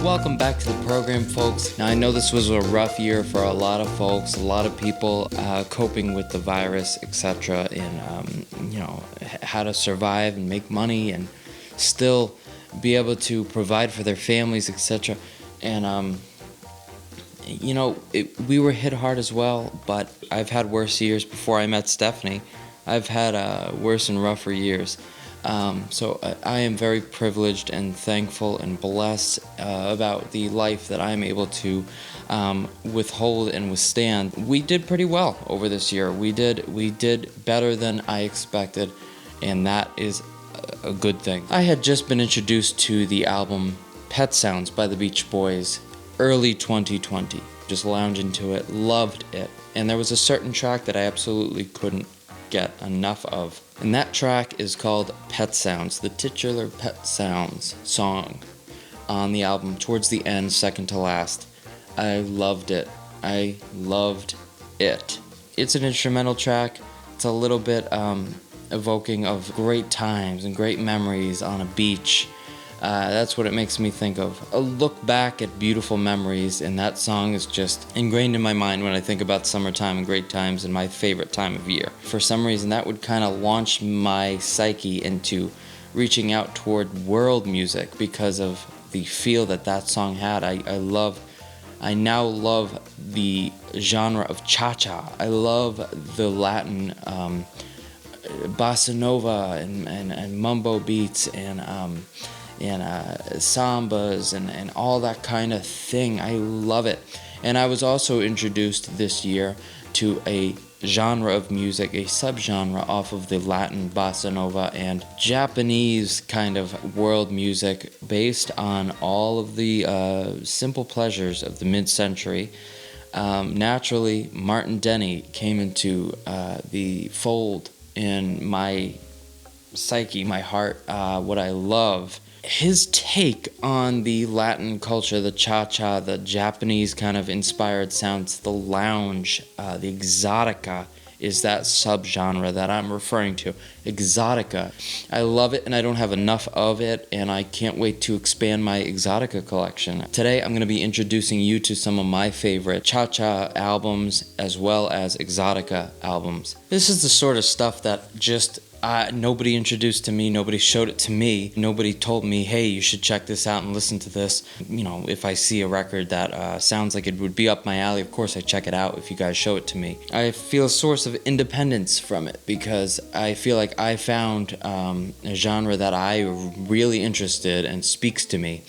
Welcome back to the program, folks. Now, I know this was a rough year for a lot of folks, a lot of people coping with the virus, etc., and how to survive and make money and still be able to provide for their families, etc. And we were hit hard as well, but I've had worse years before I met Stephanie. I've had worse and rougher years. So I am very privileged and thankful and blessed about the life that I'm able to withhold and withstand. We did pretty well over this year. We did better than I expected, and that is a good thing. I had just been introduced to the album Pet Sounds by the Beach Boys early 2020. Just lounging to it, loved it. And there was a certain track that I absolutely couldn't get enough of. And that track is called Pet Sounds, the titular Pet Sounds song on the album, towards the end, second to last. I loved it. It's an instrumental track. It's a little bit evoking of great times and great memories on a beach. That's what it makes me think of. A look back at beautiful memories, and that song is just ingrained in my mind when I think about summertime and great times and my favorite time of year. For some reason, that would kind of launch my psyche into reaching out toward world music because of the feel that song had. I now love the genre of ChaCha. I love the Latin bossa nova and mambo beats and sambas and all that kind of thing. I love it. And I was also introduced this year to a genre of music, a subgenre off of the Latin bossa nova and Japanese kind of world music based on all of the simple pleasures of the mid-century. Naturally, Martin Denny came into the fold in my psyche, my heart, what I love. His take on the Latin culture, the cha-cha, the Japanese kind of inspired sounds, the lounge, the exotica is that subgenre that I'm referring to. Exotica. I love it and I don't have enough of it, and I can't wait to expand my exotica collection. Today I'm going to be introducing you to some of my favorite cha-cha albums as well as exotica albums. This is the sort of stuff that just nobody introduced to me, nobody showed it to me, nobody told me, hey, you should check this out and listen to this. If I see a record that sounds like it would be up my alley, of course I check it out if you guys show it to me. I feel a source of independence from it because I feel like I found a genre that I really interested and speaks to me.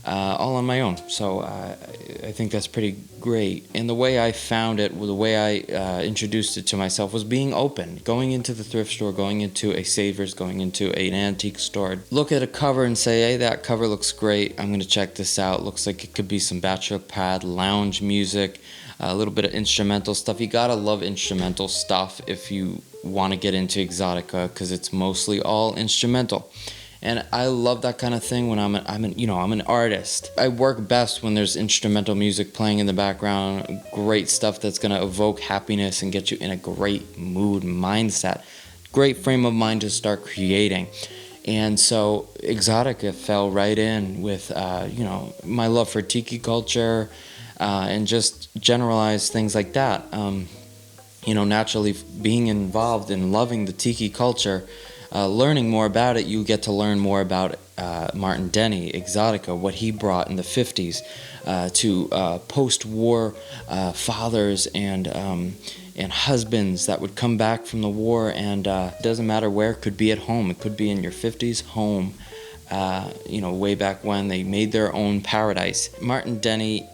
All on my own. So I think that's pretty great. And the way I found it, the way I introduced it to myself was being open. Going into the thrift store, going into a Savers, going into an antique store. Look at a cover and say, hey, that cover looks great. I'm going to check this out. Looks like it could be some bachelor pad, lounge music, a little bit of instrumental stuff. You gotta love instrumental stuff if you want to get into exotica because it's mostly all instrumental. And I love that kind of thing when I'm an artist. I work best when there's instrumental music playing in the background, great stuff that's going to evoke happiness and get you in a great mood, mindset, great frame of mind to start creating. And so Exotica fell right in with, my love for tiki culture and just generalized things like that. Naturally being involved in loving the tiki culture, learning more about it, you get to learn more about Martin Denny, Exotica, what he brought in the 50s to post-war fathers and husbands that would come back from the war, and it doesn't matter where, it could be at home, it could be in your 50s home, way back when they made their own paradise. Martin Denny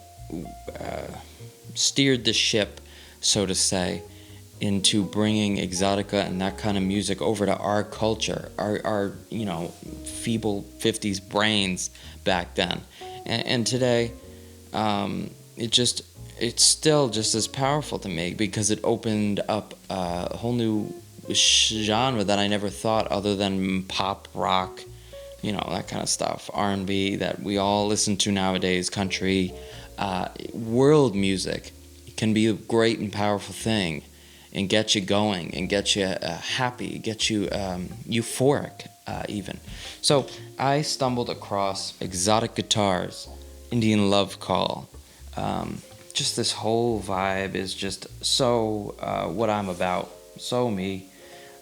steered the ship, so to say, into bringing exotica and that kind of music over to our culture, our feeble 50s brains back then. And today, it's still just as powerful to me because it opened up a whole new genre that I never thought other than pop, rock, that kind of stuff, R&B that we all listen to nowadays, country, world music can be a great and powerful thing and get you going and get you happy, get you euphoric even. So I stumbled across exotic guitars Indian Love Call. Just this whole vibe is just so what I'm about, so me.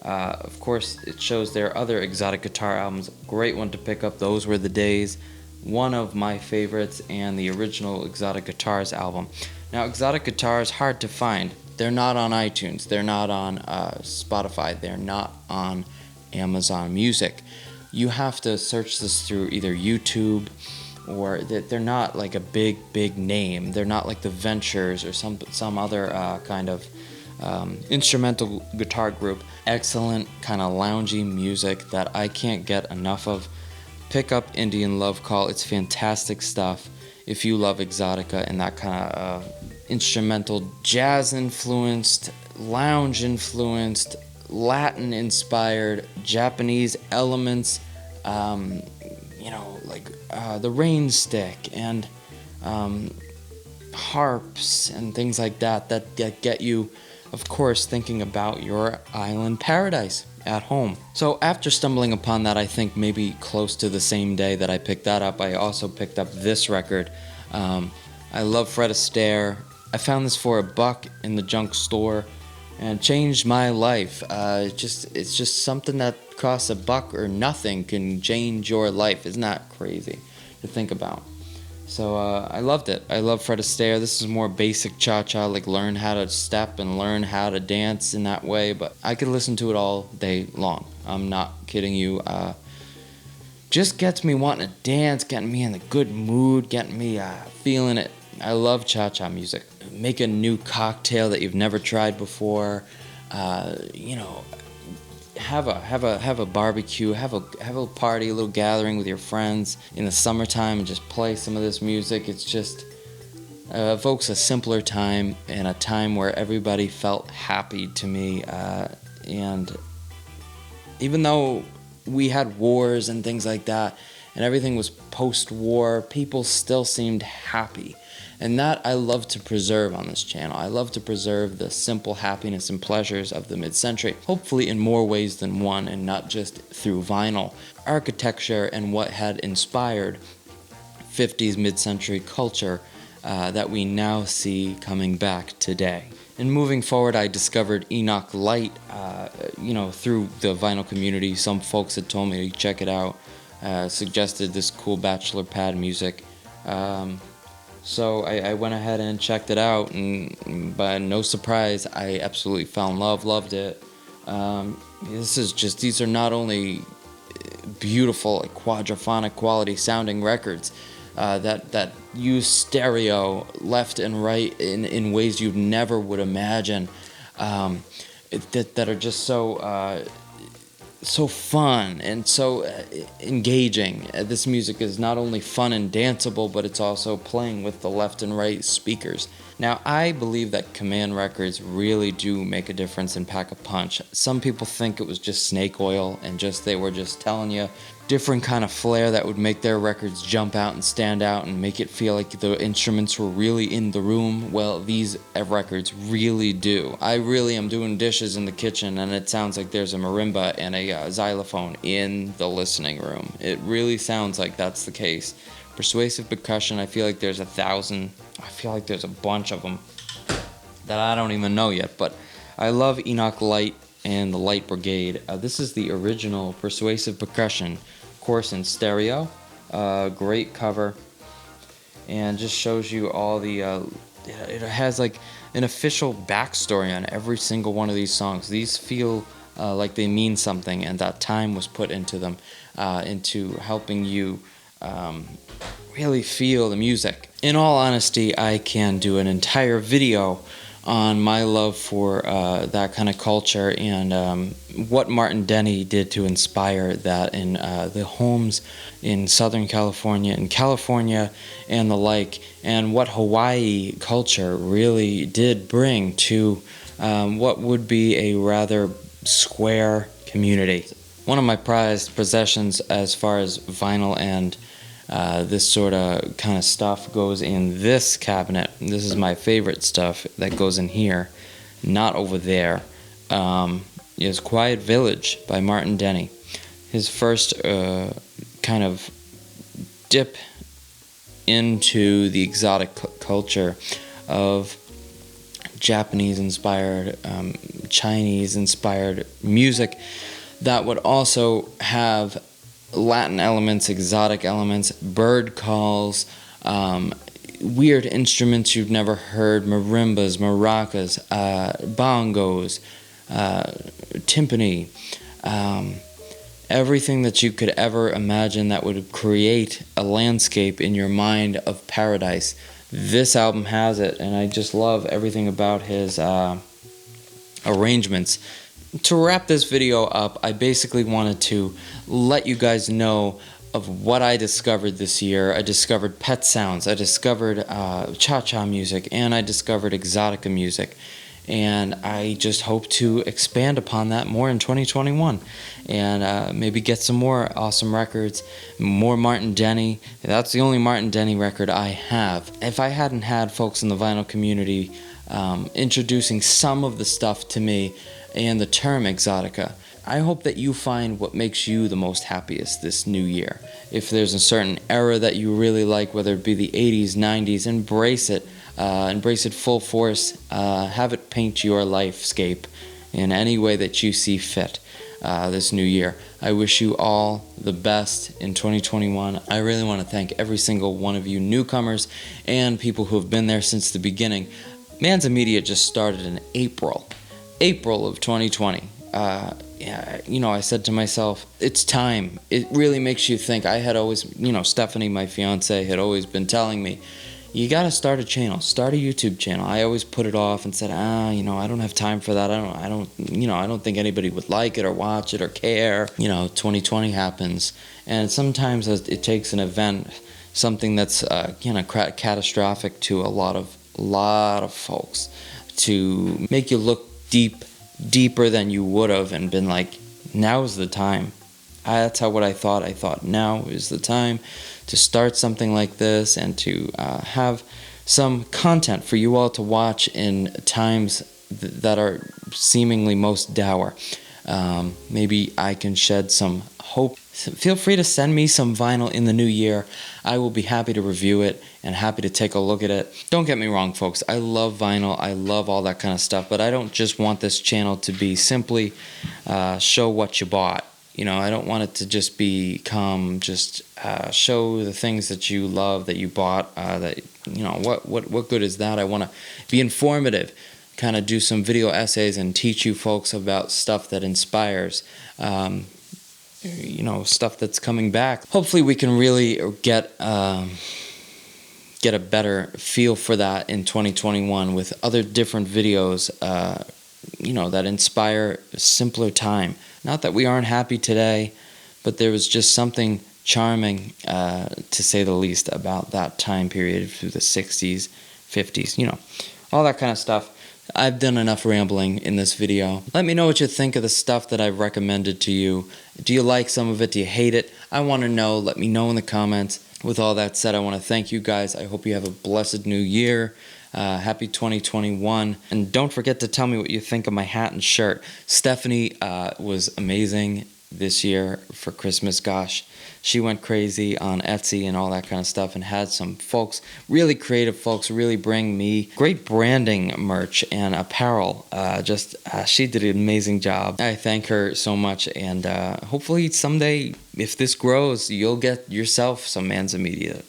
Of course, it shows their other exotic guitar albums. Great one to pick up. Those Were the Days. One of my favorites, and the original Exotic Guitars album. Now, exotic guitars, hard to find. They're not on iTunes. They're not on Spotify. They're not on Amazon Music. You have to search this through either YouTube, or they're not like a big name. They're not like the Ventures or some other kind of instrumental guitar group. Excellent kind of loungy music that I can't get enough of. Pick up Indian Love Call. It's fantastic stuff if you love Exotica and that kind of instrumental, jazz influenced, lounge influenced, Latin inspired, Japanese elements, like the rain stick and harps and things like that get you, of course, thinking about your island paradise at home. So after stumbling upon that, I think maybe close to the same day that I picked that up, I also picked up this record. I love Fred Astaire. I found this for $1 in the junk store and changed my life. It's just something that costs $1 or nothing can change your life. Isn't that crazy to think about? So I loved it. I love Fred Astaire. This is more basic cha-cha, like learn how to step and learn how to dance in that way, but I could listen to it all day long. I'm not kidding you. Just gets me wanting to dance, getting me in the good mood, getting me feeling it. I love cha-cha music. Make a new cocktail that you've never tried before. Have a barbecue, have a party, a little gathering with your friends in the summertime, and just play some of this music. It's just evokes a simpler time, and a time where everybody felt happy to me. And even though we had wars and things like that, and everything was post-war, people still seemed happy. And that I love to preserve on this channel. I love to preserve the simple happiness and pleasures of the mid-century, hopefully in more ways than one, and not just through vinyl. Architecture and what had inspired 50s mid-century culture that we now see coming back today. And moving forward, I discovered Enoch Light, through the vinyl community. Some folks had told me to check it out, suggested this cool bachelor pad music. So I went ahead and checked it out, and by no surprise, I absolutely fell in love, loved it. These are not only beautiful, like quadraphonic quality sounding records that use stereo left and right in ways you never would imagine, that are just so fun and so engaging. This music is not only fun and danceable, but it's also playing with the left and right speakers. Now, I believe that Command records really do make a difference and pack a punch. Some people think it was just snake oil and they were just telling you different kind of flair that would make their records jump out and stand out and make it feel like the instruments were really in the room. Well, these records really do. I really am doing dishes in the kitchen and it sounds like there's a marimba and a xylophone in the listening room. It really sounds like that's the case. Persuasive percussion, I feel like there's 1,000. I feel like there's a bunch of them that I don't even know yet, but I love Enoch Light and the Light Brigade. This is the original Persuasive Percussion, of course in stereo. Great cover, and just shows you all the. It has like an official backstory on every single one of these songs. These feel like they mean something, and that time was put into them, into helping you really feel the music. In all honesty, I can do an entire video on my love for that kind of culture and what Martin Denny did to inspire that in the homes in Southern California and the like, and what Hawaii culture really did bring to what would be a rather square community. One of my prized possessions as far as vinyl and this sort of kind of stuff goes in this cabinet. This is my favorite stuff that goes in here, not over there. Is Quiet Village by Martin Denny. His first kind of dip into the exotic culture of Japanese-inspired, Chinese-inspired music that would also have Latin elements, exotic elements, bird calls, weird instruments you've never heard, marimbas, maracas, bongos, timpani, everything that you could ever imagine that would create a landscape in your mind of paradise. This album has it, and I just love everything about his arrangements. To wrap this video up, I basically wanted to let you guys know of what I discovered this year. I discovered pet sounds, I discovered cha-cha music, and I discovered exotica music. And I just hope to expand upon that more in 2021 and maybe get some more awesome records, more Martin Denny. That's the only Martin Denny record I have. If I hadn't had folks in the vinyl community introducing some of the stuff to me and the term exotica, I hope that you find what makes you the most happiest this new year. If there's a certain era that you really like, whether it be the 80s, 90s, embrace it. Embrace it full force. Have it paint your lifescape in any way that you see fit this new year. I wish you all the best in 2021. I really want to thank every single one of you newcomers and people who have been there since the beginning. Manzamedia just started in April of 2020. I said to myself, it's time. It really makes you think. I had always, Stephanie, my fiance, had always been telling me, you gotta start a channel, start a YouTube channel. I always put it off and said, I don't have time for that. I don't think anybody would like it or watch it or care. 2020 happens, and sometimes it takes an event, something that's catastrophic to a lot of folks, to make you look deeper than you would have, and been like, now's the time. That's what I thought. I thought now is the time to start something like this and to have some content for you all to watch in times that are seemingly most dour. Maybe I can shed some hope. Feel free to send me some vinyl in the new year. I will be happy to review it and happy to take a look at it. Don't get me wrong, folks. I love vinyl. I love all that kind of stuff. But I don't just want this channel to be simply show what you bought. I don't want it to just become show the things that you love, that you bought, what good is that? I want to be informative, kind of do some video essays and teach you folks about stuff that inspires, stuff that's coming back. Hopefully we can really get a better feel for that in 2021 with other different videos, that inspire a simpler time. Not that we aren't happy today, but there was just something charming, to say the least, about that time period through the 60s, 50s, all that kind of stuff. I've done enough rambling in this video. Let me know what you think of the stuff that I've recommended to you. Do you like some of it? Do you hate it? I want to know. Let me know in the comments. With all that said, I want to thank you guys. I hope you have a blessed new year. Happy 2021. And don't forget to tell me what you think of my hat and shirt. Stephanie was amazing this year for Christmas. Gosh, she went crazy on Etsy and all that kind of stuff, and had some folks, really creative folks, really bring me great branding merch and apparel. She did an amazing job. I thank her so much, and hopefully someday, if this grows, you'll get yourself some Manzamedia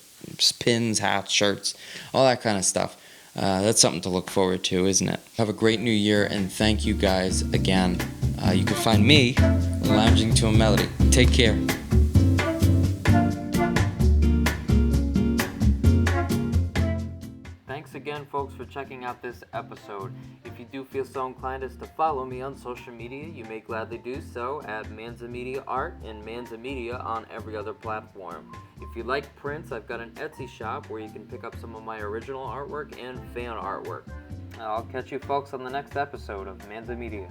pins, hats, shirts, all that kind of stuff. That's something to look forward to, isn't it? Have a great new year, and thank you guys again. You can find me lounging to a melody. Take care. Thanks again, folks, for checking out this episode. If you do feel so inclined as to follow me on social media, you may gladly do so at Manza Media Art and Manza Media on every other platform. If you like prints, I've got an Etsy shop where you can pick up some of my original artwork and fan artwork. I'll catch you folks on the next episode of Manza Media.